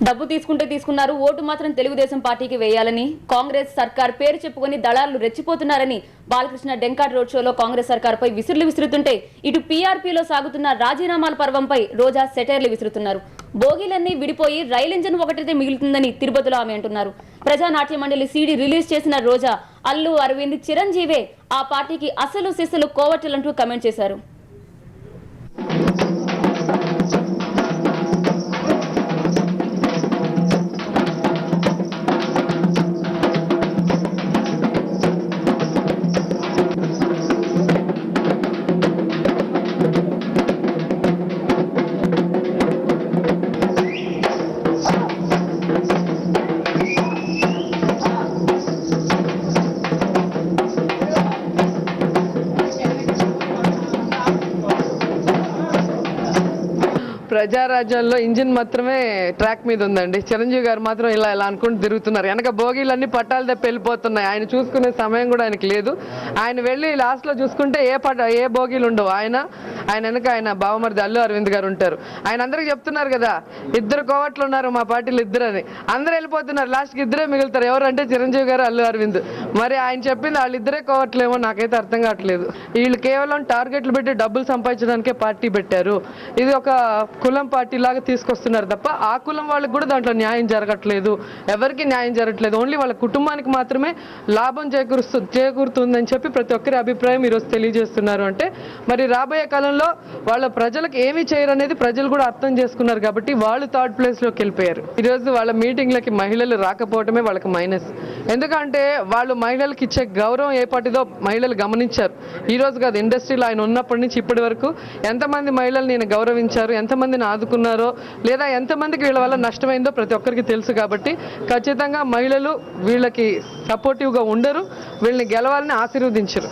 డబ్బు తీసుకున్నారు, ఓటు మాత్రం తెలుగుదేశం పార్టీకి వేయాలని కాంగ్రెస్ సర్కార్ పేరు చెప్పుకొని దళాలు రెచ్చిపోతున్నారని బాలకృష్ణ డెంకాట్ రోడ్ షోలో కాంగ్రెస్ సర్కార్పై విసురుతుంటే ఇటు పీఆర్పీలో సాగుతున్న రాజీనామాల పర్వంపై రోజా సెటైర్లు విసురుతున్నారు. బోగీలన్నీ విడిపోయి రైలు ఇంజన్ ఒకటితే మిగులుతుందని తిరుపతిలో ఆమె అంటున్నారు. ప్రజానాట్య మండలి సీడీ రిలీజ్ చేసిన రోజా అల్లు అరవింద్ చిరంజీవే ఆ పార్టీకి అసలు సిసలు కోవట్టులంటూ కమెంట్ చేశారు. ప్రజారాజ్యంలో ఇంజిన్ మాత్రమే ట్రాక్ మీద ఉందండి. చిరంజీవి గారు మాత్రం ఇలా అనుకుంటూ తిరుగుతున్నారు. వెనక బోగీలన్నీ పట్టాలు తప్పి వెళ్ళిపోతున్నాయి. ఆయన చూసుకునే సమయం కూడా ఆయనకి లేదు. ఆయన వెళ్ళి లాస్ట్లో చూసుకుంటే ఏ బోగీలు ఉండవు. ఆయన వెనక ఆయన బావమరిది అల్లు అరవింద్ గారు ఉంటారు. ఆయన అందరికి చెప్తున్నారు కదా, 2 కోవట్లు ఉన్నారు మా పార్టీలో 2 అని. అందరూ వెళ్ళిపోతున్నారు, లాస్ట్కి 2 మిగులుతారు. ఎవరంటే చిరంజీవి గారు, అల్లు అరవింద్. మరి ఆయన చెప్పింది వాళ్ళు 2 కోవట్లేమో నాకైతే అర్థం కావట్లేదు. వీళ్ళు కేవలం టార్గెట్లు పెట్టి డబ్బులు సంపాదించడానికే పార్టీ పెట్టారు. ఇది ఒక కులం పార్టీ లాగా తీసుకొస్తున్నారు తప్ప ఆ కులం వాళ్ళకి కూడా దాంట్లో న్యాయం జరగట్లేదు. ఎవరికి న్యాయం జరగట్లేదు. ఓన్లీ వాళ్ళ కుటుంబానికి మాత్రమే లాభం చేకూరుతుందని చెప్పి ప్రతి ఒక్కరి అభిప్రాయం ఈరోజు తెలియజేస్తున్నారు. అంటే మరి రాబోయే కాలంలో వాళ్ళ ప్రజలకు ఏమి చేయరు అనేది ప్రజలు కూడా అర్థం చేసుకున్నారు కాబట్టి వాళ్ళు 3rd ప్లేస్లోకి వెళ్ళిపోయారు. ఈరోజు వాళ్ళ మీటింగ్లకి మహిళలు రాకపోవడమే వాళ్ళకి మైనస్. ఎందుకంటే వాళ్ళు మహిళలకు ఇచ్చే గౌరవం ఏ పార్టీదో మహిళలు గమనించారు. ఈరోజు కాదు, ఇండస్ట్రీలో ఆయన ఉన్నప్పటి నుంచి ఇప్పటి వరకు ఎంతమంది మహిళలు నేను గౌరవించారు, ఎంతమందిని ఆదుకున్నారో లేదా ఎంతమందికి వీళ్ళ వల్ల నష్టమైందో ప్రతి ఒక్కరికి తెలుసు. కాబట్టి ఖచ్చితంగా మహిళలు వీళ్ళకి సపోర్టివ్గా ఉండరు, వీళ్ళని గెలవాలని ఆశీర్వదించరు.